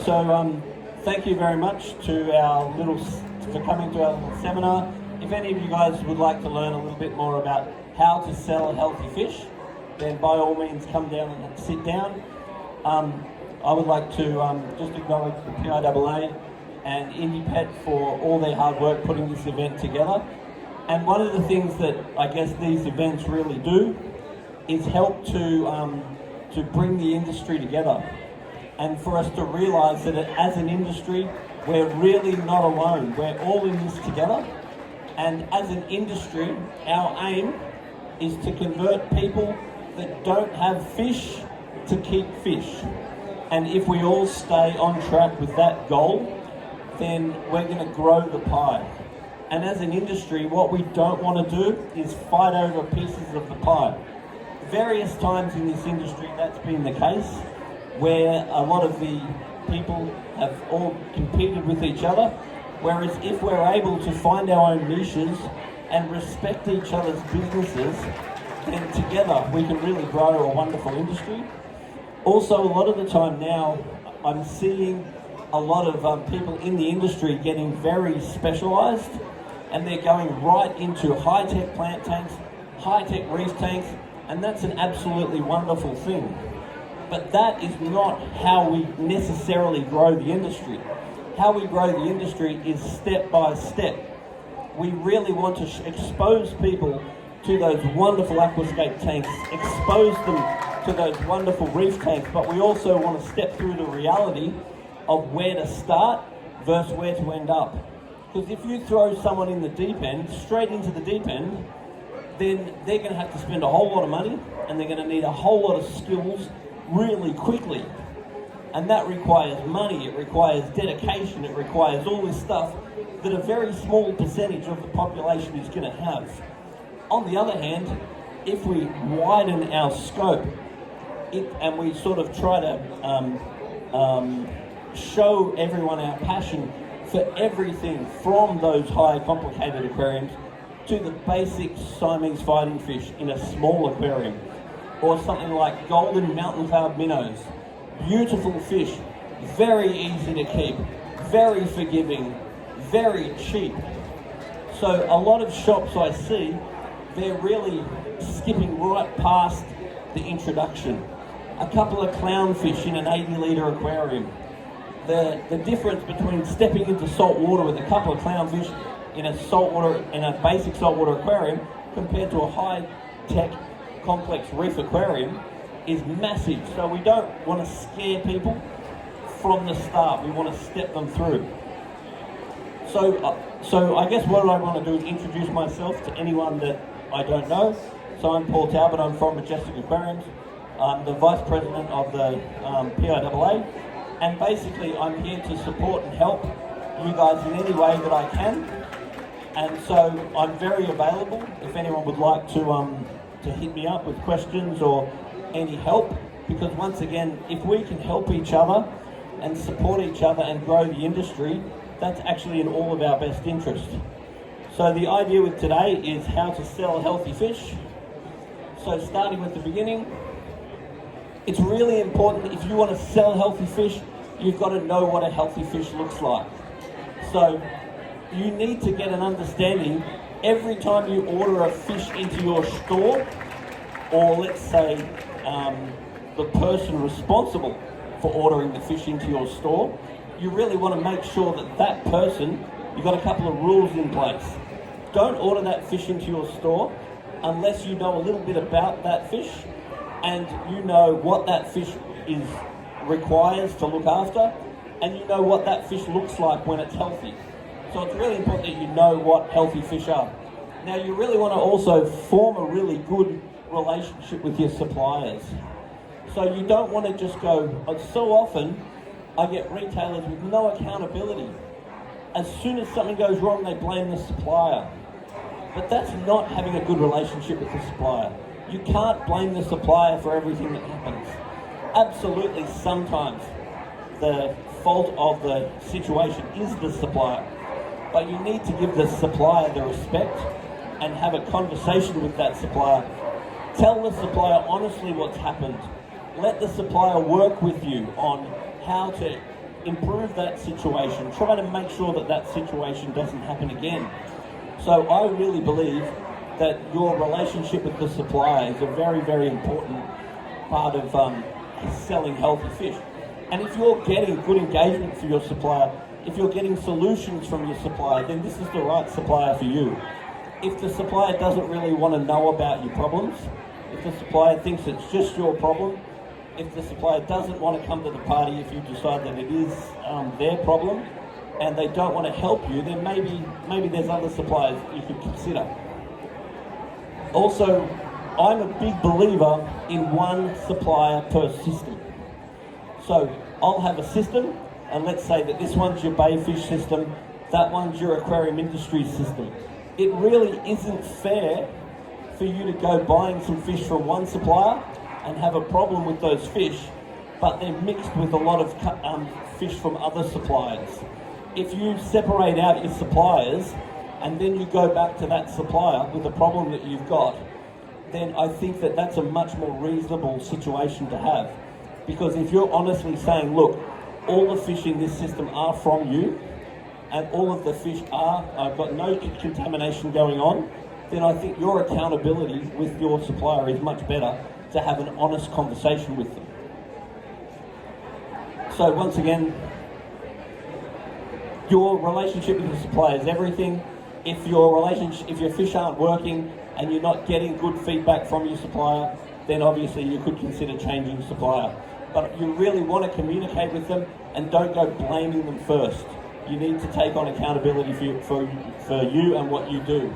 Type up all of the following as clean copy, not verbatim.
Thank you very much to for coming to our little seminar. If any of you guys would like to learn a little bit more about how to sell healthy fish, then by all means come down and sit down. I would like to just acknowledge the PIAA and IndiePet for all their hard work putting this event together. And one of the things that I guess these events really do is help to bring the industry together, and for us to realise that as an industry, we're really not alone. We're all in this together, and as an industry, our aim is to convert people that don't have fish to keep fish. And if we all stay on track with that goal, then we're going to grow the pie. And as an industry, what we don't want to do is fight over pieces of the pie. Various times in this industry, that's been the case, where a lot of the people have all competed with each other, whereas if we're able to find our own niches and respect each other's businesses, then together we can really grow a wonderful industry. Also, a lot of the time now, I'm seeing a lot of people in the industry getting very specialised, and they're going right into high-tech plant tanks, high-tech reef tanks, and that's an absolutely wonderful thing. But that is not how we necessarily grow the industry. How we grow the industry is step by step. We really want to expose people to those wonderful aquascape tanks, expose them to those wonderful reef tanks, but we also want to step through the reality of where to start versus where to end up. Because if you throw someone in the deep end, straight into the deep end, then they're going to have to spend a whole lot of money, and they're going to need a whole lot of skills really quickly. And that requires money, it requires dedication, it requires all this stuff that a very small percentage of the population is going to have. On the other hand, if we widen our scope and we sort of try to show everyone our passion for everything from those high complicated aquariums to the basic Siamese fighting fish in a small aquarium, or something like golden mountain cloud minnows, beautiful fish, very easy to keep, very forgiving, very cheap. So a lot of shops I see, they're really skipping right past the introduction. A couple of clownfish in an 80-litre aquarium. The difference between stepping into salt water with a couple of clownfish in a basic saltwater aquarium compared to a high-tech complex reef aquarium is massive. So we don't want to scare people from the start. We want to step them through. So I guess what I want to do is introduce myself to anyone that I don't know. So I'm Paul Talbot. I'm from Majestic Aquariums. I'm the Vice President of the PIAA. And basically, I'm here to support and help you guys in any way that I can. And so I'm very available if anyone would like to hit me up with questions or any help. Because once again, if we can help each other and support each other and grow the industry, that's actually in all of our best interest. So the idea with today is how to sell healthy fish. So starting with the beginning, it's really important if you want to sell healthy fish, you've got to know what a healthy fish looks like. So you need to get an understanding every time you order a fish into your store, or let's say the person responsible for ordering the fish into your store, you really want to make sure that that person, you've got a couple of rules in place. Don't order that fish into your store unless you know a little bit about that fish and you know what that fish requires to look after, and you know what that fish looks like when it's healthy. So it's really important that you know what healthy fish are. Now you really want to also form a really good relationship with your suppliers. So you don't want to just go, so often I get retailers with no accountability. As soon as something goes wrong, they blame the supplier. But that's not having a good relationship with the supplier. You can't blame the supplier for everything that happens. Absolutely, sometimes the fault of the situation is the supplier, but you need to give the supplier the respect and have a conversation with that supplier. Tell the supplier honestly what's happened. Let the supplier work with you on how to improve that situation, try to make sure that that situation doesn't happen again. So I really believe that your relationship with the supplier is a very, very important part of selling healthy fish. And if you're getting good engagement for your supplier, if you're getting solutions from your supplier, then this is the right supplier for you. If the supplier doesn't really want to know about your problems, if the supplier thinks it's just your problem, if the supplier doesn't want to come to the party if you decide that it is their problem, and they don't want to help you, then maybe there's other suppliers you could consider. Also, I'm a big believer in one supplier per system. So I'll have a system, and let's say that this one's your bay fish system, that one's your aquarium industry system. It really isn't fair for you to go buying some fish from one supplier and have a problem with those fish, but they're mixed with a lot of fish from other suppliers. If you separate out your suppliers and then you go back to that supplier with the problem that you've got, then I think that that's a much more reasonable situation to have. Because if you're honestly saying, look, all the fish in this system are from you, and all of the fish I've got no contamination going on, then I think your accountability with your supplier is much better to have an honest conversation with them. So once again, your relationship with your supplier is everything. If your fish aren't working and you're not getting good feedback from your supplier, then obviously you could consider changing supplier. But you really want to communicate with them and don't go blaming them first. You need to take on accountability for you and what you do.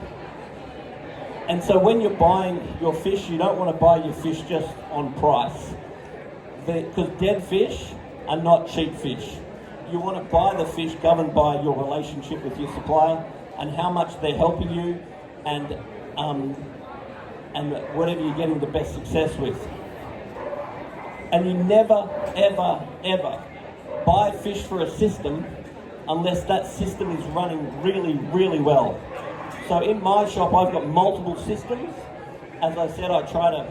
And so when you're buying your fish, you don't want to buy your fish just on price. Because dead fish are not cheap fish. You want to buy the fish governed by your relationship with your supplier and how much they're helping you and whatever you're getting the best success with. And you never, ever, ever buy fish for a system unless that system is running really, really well. So in my shop, I've got multiple systems. As I said, I try to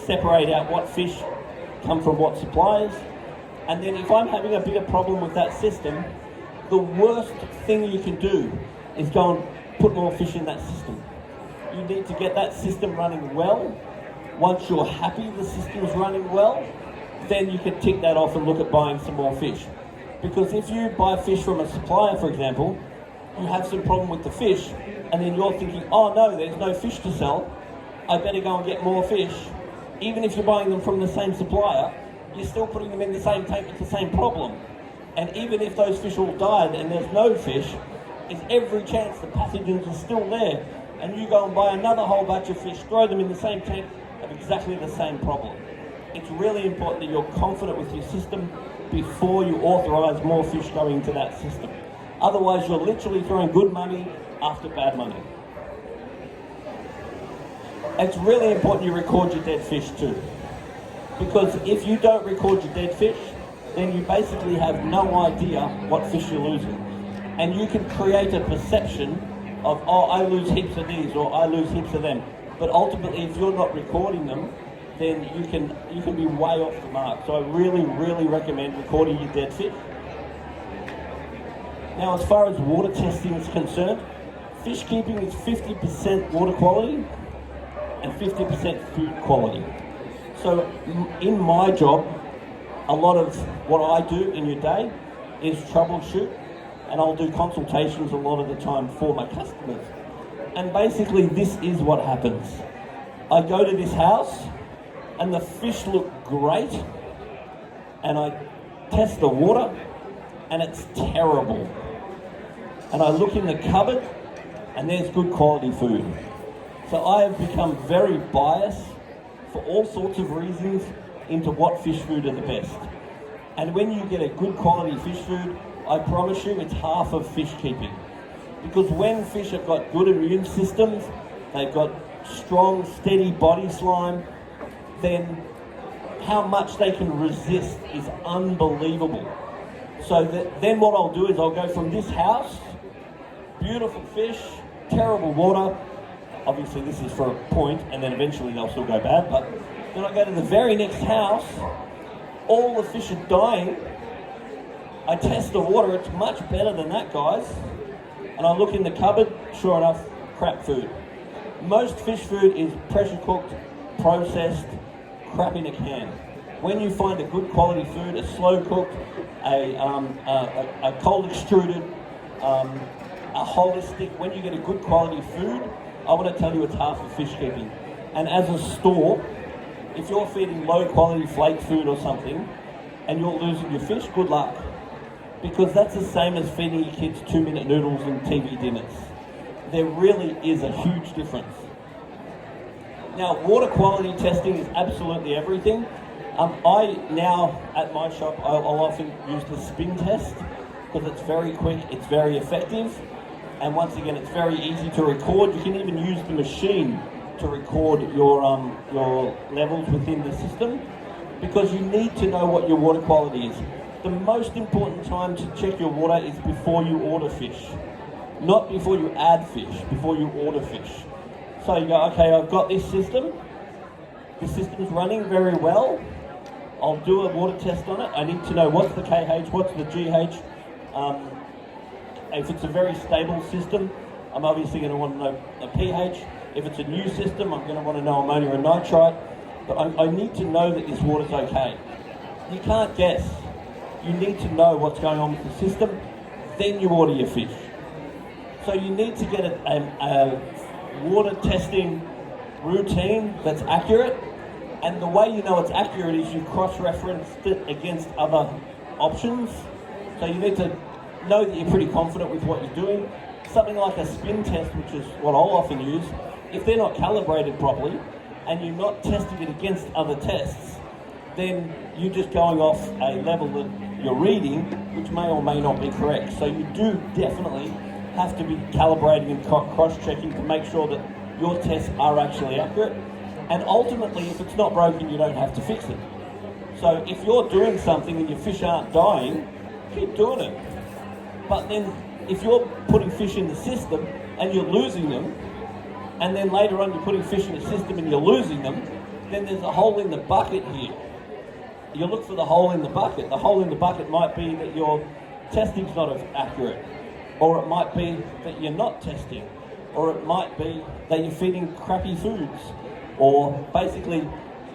separate out what fish come from what suppliers. And then if I'm having a bigger problem with that system, the worst thing you can do is go and put more fish in that system. You need to get that system running well. Once you're happy the system's running well, then you can tick that off and look at buying some more fish. Because if you buy fish from a supplier, for example, you have some problem with the fish, and then you're thinking, oh no, there's no fish to sell, I better go and get more fish. Even if you're buying them from the same supplier, you're still putting them in the same tank with the same problem. And even if those fish all died and there's no fish, there's every chance the pathogens are still there, and you go and buy another whole batch of fish, throw them in the same tank, have exactly the same problem. It's really important that you're confident with your system before you authorise more fish going into that system. Otherwise, you're literally throwing good money after bad money. It's really important you record your dead fish too. Because if you don't record your dead fish, then you basically have no idea what fish you're losing. And you can create a perception of, oh, I lose heaps of these or I lose heaps of them. But ultimately, if you're not recording them, then you can be way off the mark. So I really, really recommend recording your dead fish. Now, as far as water testing is concerned, fish keeping is 50% water quality and 50% food quality. So in my job, a lot of what I do in your day is troubleshoot, and I'll do consultations a lot of the time for my customers. And basically this is what happens. I go to this house and the fish look great, and I test the water and it's terrible. And I look in the cupboard and there's good quality food. So I have become very biased for all sorts of reasons into what fish food are the best. And when you get a good quality fish food, I promise you it's half of fish keeping. Because when fish have got good immune systems, they've got strong, steady body slime, then how much they can resist is unbelievable. So then what I'll do is I'll go from this house, beautiful fish, terrible water. Obviously this is for a point, and then eventually they'll still go bad, but then I go to the very next house, all the fish are dying, I test the water, it's much better than that, guys. And I look in the cupboard, sure enough, crap food. Most fish food is pressure cooked, processed, crap in a can. When you find a good quality food, a slow cooked, a cold extruded, a holistic, when you get a good quality food, I want to tell you it's half of fish keeping. And as a store, if you're feeding low quality flake food or something and you're losing your fish, good luck. Because that's the same as feeding your kids 2-minute noodles and TV dinners. There really is a huge difference. Now, water quality testing is absolutely everything. I now, at my shop, I'll often use the spin test because it's very quick, it's very effective, and once again, it's very easy to record. You can even use the machine to record your levels within the system, because you need to know what your water quality is. The most important time to check your water is before you order fish. Not before you add fish, before you order fish. So you go, okay, I've got this system. The system's running very well. I'll do a water test on it. I need to know what's the KH, what's the GH. If it's a very stable system, I'm obviously going to want to know the pH. If it's a new system, I'm going to want to know ammonia and nitrite. But I need to know that this water's okay. You can't guess. You need to know what's going on with the system, then you order your fish. So you need to get a water testing routine that's accurate, and the way you know it's accurate is you cross-reference it against other options. So you need to know that you're pretty confident with what you're doing. Something like a spin test, which is what I'll often use, if they're not calibrated properly and you're not testing it against other tests, then you're just going off a level that you're reading, which may or may not be correct. So you do definitely have to be calibrating and cross-checking to make sure that your tests are actually accurate. And ultimately, if it's not broken, you don't have to fix it. So if you're doing something and your fish aren't dying, keep doing it. But then if you're putting fish in the system and you're losing them, and then later on you're putting fish in the system and you're losing them, then there's a hole in the bucket here. You look for the hole in the bucket. The hole in the bucket might be that your testing's not accurate, or it might be that you're not testing, or it might be that you're feeding crappy foods, or basically,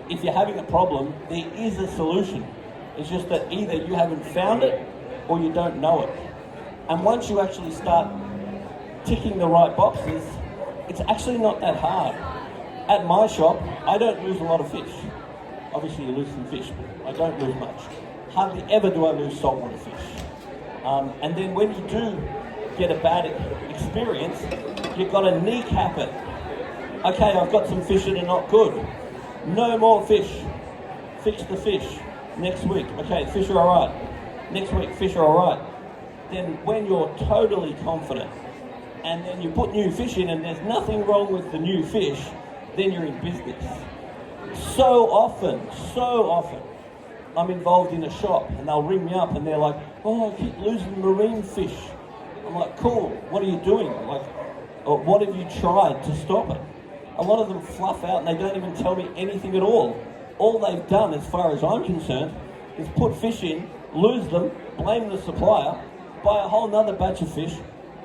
if you're having a problem, there is a solution. It's just that either you haven't found it or you don't know it. And once you actually start ticking the right boxes, it's actually not that hard. At my shop, I don't lose a lot of fish. Obviously you lose some fish, but I don't lose much. Hardly ever do I lose saltwater fish. And then when you do get a bad experience, you've got to kneecap it. Okay, I've got some fish that are not good. No more fish. Fix the fish. Next week, okay, fish are all right. Next week, fish are all right. Then when you're totally confident, and then you put new fish in and there's nothing wrong with the new fish, then you're in business. So often, I'm involved in a shop and they'll ring me up and they're like, oh, I keep losing marine fish. I'm like, cool, what are you doing? Like, what have you tried to stop it? A lot of them fluff out and they don't even tell me anything at all. All they've done, as far as I'm concerned, is put fish in, lose them, blame the supplier, buy a whole nother batch of fish,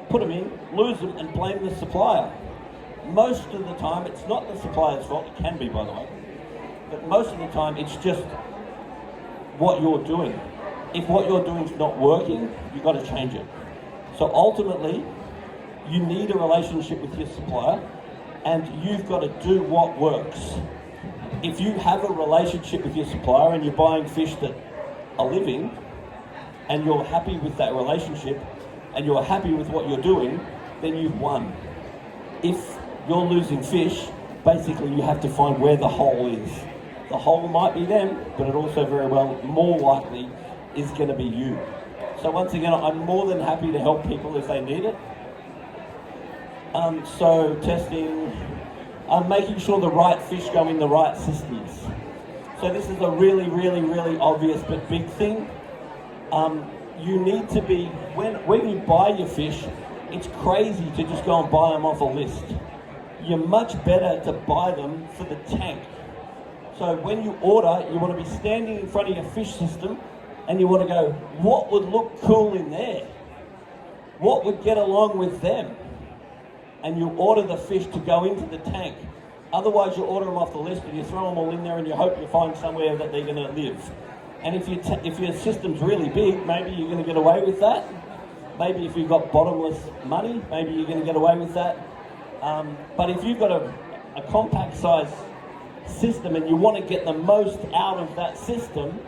put them in, lose them, and blame the supplier. Most of the time, it's not the supplier's fault. It can be, by the way. But most of the time, it's just what you're doing. If what you're doing is not working, you've got to change it. So ultimately, you need a relationship with your supplier, and you've got to do what works. If you have a relationship with your supplier and you're buying fish that are living, and you're happy with that relationship, and you're happy with what you're doing, then you've won. If you're losing fish, basically you have to find where the hole is. The hole might be them, but it also very well, more likely, is going to be you. So once again, I'm more than happy to help people if they need it. So testing, making sure the right fish go in the right systems. So this is a really, really, really obvious but big thing. You need to be, when you buy your fish, it's crazy to just go and buy them off a list. You're much better to buy them for the tank. So when you order, you want to be standing in front of your fish system, and you want to go, what would look cool in there? What would get along with them? And you order the fish to go into the tank. Otherwise, you order them off the list and you throw them all in there and you hope you find somewhere that they're going to live. And if your system's really big, maybe you're going to get away with that. Maybe if you've got bottomless money, maybe you're going to get away with that. But if you've got a compact size system and you want to get the most out of that system,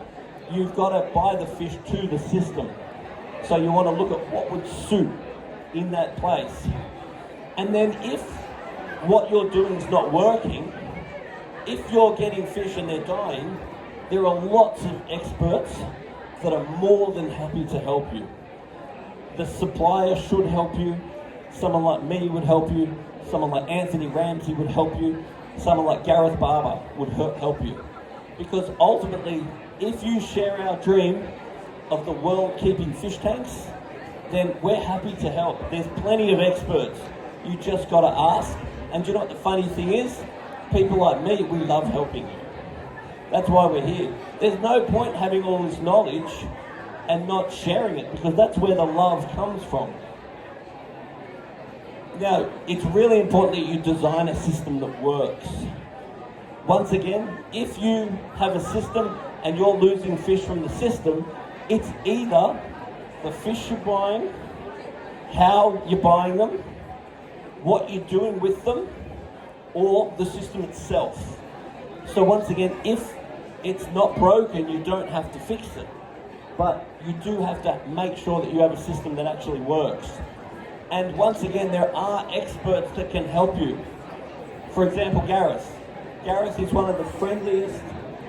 you've got to buy the fish to the system. So you want to look at what would suit in that place. And then if what you're doing is not working, if you're getting fish and they're dying, there are lots of experts that are more than happy to help you. The supplier should help you. Someone like me would help you. Someone like Anthony Ramsey would help you. Someone like Gareth Barber would help you. Because ultimately, if you share our dream of the world keeping fish tanks, then we're happy to help. There's plenty of experts. You just got to ask. And do you know what the funny thing is? People like me, we love helping you. That's why we're here. There's no point having all this knowledge and not sharing it, because that's where the love comes from. Now, it's really important that you design a system that works. Once again, if you have a system and you're losing fish from the system, it's either the fish you're buying, how you're buying them, what you're doing with them, or the system itself. So once again, if it's not broken, you don't have to fix it. But you do have to make sure that you have a system that actually works. And once again, there are experts that can help you. For example, Gareth. Gareth is one of the friendliest,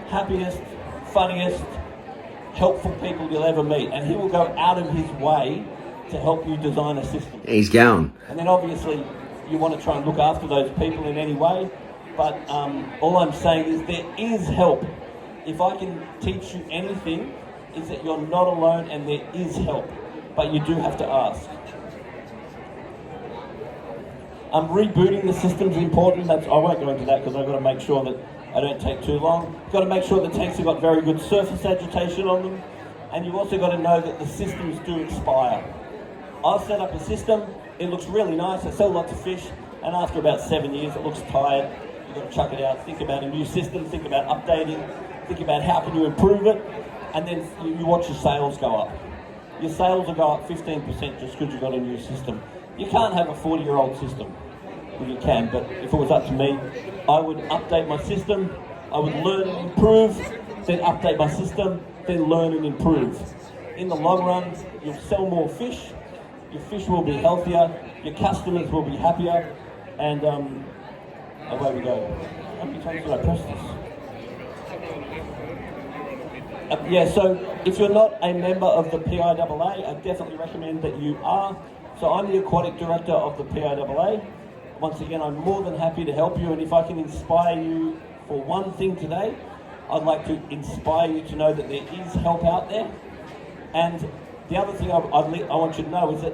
happiest, funniest, helpful people you'll ever meet. And he will go out of his way to help you design a system. He's going. And then obviously, you want to try and look after those people in any way. But all I'm saying is there is help. If I can teach you anything, is that you're not alone and there is help. But you do have to ask. Rebooting the system is important. I won't go into that because I've got to make sure that I don't take too long. Got to make sure the tanks have got very good surface agitation on them. And you've also got to know that the systems do expire. I've set up a system. It looks really nice. I sell lots of fish. And after about 7 years, it looks tired. You've got to chuck it out. Think about a new system. Think about updating. Think about how can you improve it. And then you watch your sales go up. Your sales will go up 15% just because you've got a new system. You can't have a 40-year-old system. Well, you can, but if it was up to me, I would update my system. I would learn and improve, then update my system, then learn and improve. In the long run, you'll sell more fish. Your fish will be healthier. Your customers will be happier. And away we go. How many times did I press this? So if you're not a member of the PIAA, I definitely recommend that you are. So I'm the aquatic director of the PIAA. Once again, I'm more than happy to help you, and if I can inspire you for one thing today, I'd like to inspire you to know that there is help out there. And the other thing I want you to know is that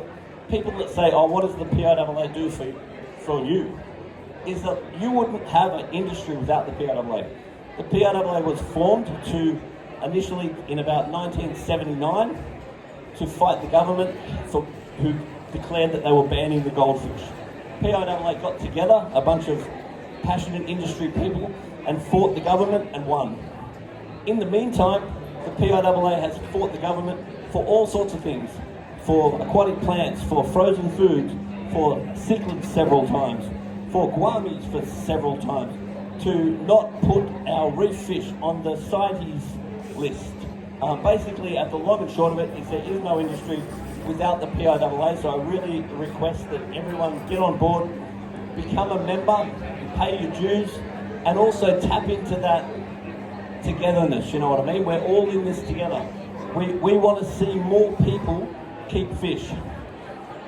people that say, oh, what does the PIAA do for you? Is that you wouldn't have an industry without the PIAA. The PIAA was formed initially in about 1979 to fight the government who declared that they were banning the goldfish. PIAA got together, a bunch of passionate industry people, and fought the government and won. In the meantime, the PIAA has fought the government for all sorts of things, for aquatic plants, for frozen foods, for cichlids several times, for guamis for several times, to not put our reef fish on the CITES list. Basically, at the long and short of it, is there is no industry without the PIAA, so I really request that everyone get on board, become a member, pay your dues, and also tap into that togetherness, you know what I mean? We're all in this together. We want to see more people keep fish.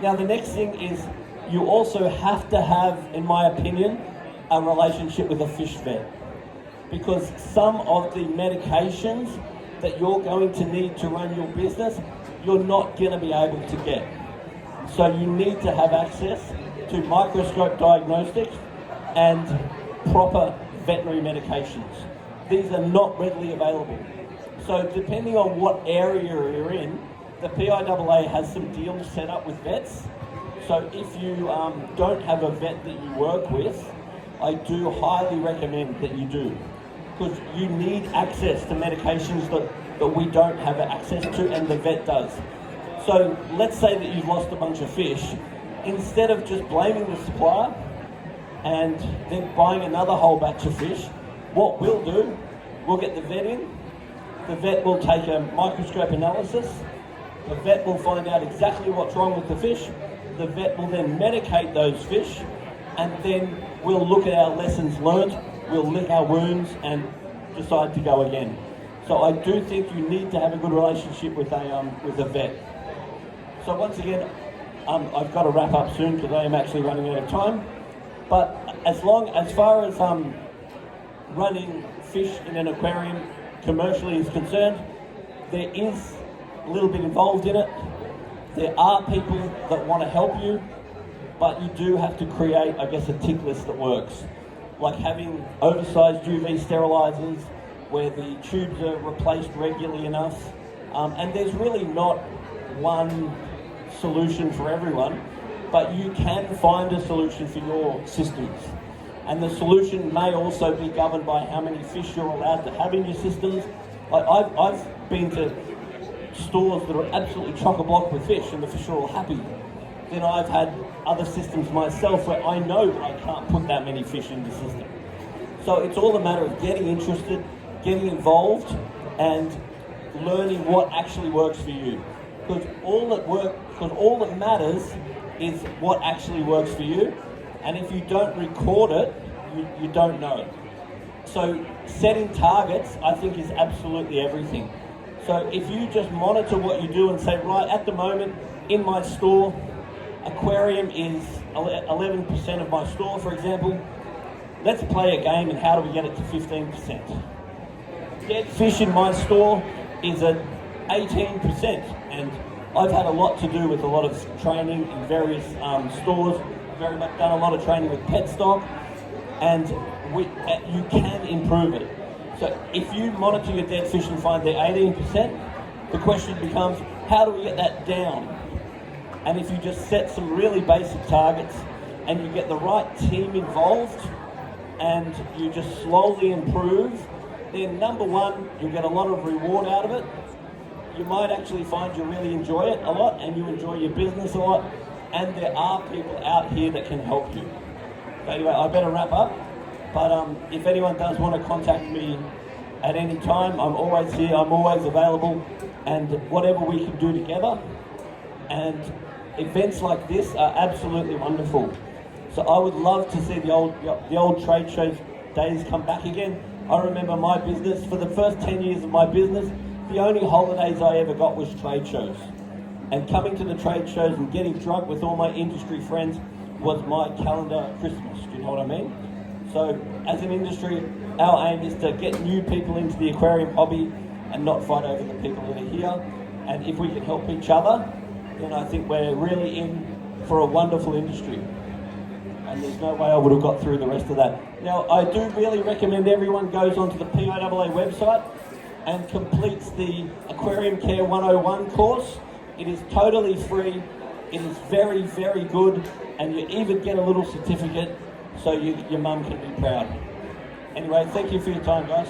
Now the next thing is you also have to have, in my opinion, a relationship with a fish vet. Because some of the medications that you're going to need to run your business, you're not going to be able to get. So you need to have access to microscope diagnostics and proper veterinary medications. These are not readily available. So depending on what area you're in, the PIAA has some deals set up with vets. So if you don't have a vet that you work with, I do highly recommend that you do, because you need access to medications that we don't have access to and the vet does. So let's say that you've lost a bunch of fish. Instead of just blaming the supplier and then buying another whole batch of fish, what we'll do, we'll get the vet in, the vet will take a microscope analysis, the vet will find out exactly what's wrong with the fish, the vet will then medicate those fish, and then we'll look at our lessons learned, we'll lick our wounds and decide to go again. So I do think you need to have a good relationship with a vet. So once again, I've got to wrap up soon because I am actually running out of time. But as far as running fish in an aquarium commercially is concerned, there is a little bit involved in it. There are people that want to help you, but you do have to create, I guess, a tick list that works. Like having oversized UV sterilizers where the tubes are replaced regularly enough. And there's really not one solution for everyone, but you can find a solution for your systems. And the solution may also be governed by how many fish you're allowed to have in your systems. Like I've been to stores that are absolutely chock-a-block with fish and the fish are all happy. Then I've had other systems myself where I know that I can't put that many fish in the system. So it's all a matter of getting interested, getting involved, and learning what actually works for you. Because all that matters is what actually works for you. And if you don't record it, you don't know. So setting targets, I think, is absolutely everything. So if you just monitor what you do and say, right, at the moment in my store, aquarium is 11% of my store, for example. Let's play a game and how do we get it to 15%? Dead fish in my store is at 18%, and I've had a lot to do with a lot of training in various stores. Very much done a lot of training with pet stock, and you can improve it. So if you monitor your dead fish and find they're 18%, the question becomes, how do we get that down? And if you just set some really basic targets and you get the right team involved and you just slowly improve, then number one, you'll get a lot of reward out of it. You might actually find you really enjoy it a lot and you enjoy your business a lot, and there are people out here that can help you. So anyway, I better wrap up, but if anyone does want to contact me at any time, I'm always here, I'm always available, and whatever we can do together. And events like this are absolutely wonderful. So I would love to see the old trade shows days come back again. I remember my business, for the first 10 years of my business, the only holidays I ever got was trade shows. And coming to the trade shows and getting drunk with all my industry friends was my calendar Christmas, do you know what I mean? So as an industry, our aim is to get new people into the aquarium hobby and not fight over the people that are here. And if we can help each other, then I think we're really in for a wonderful industry. And there's no way I would have got through the rest of that. Now, I do really recommend everyone goes onto the PIAA website and completes the Aquarium Care 101 course. It is totally free. It is very, very good. And you even get a little certificate so your mum can be proud. Anyway, thank you for your time, guys.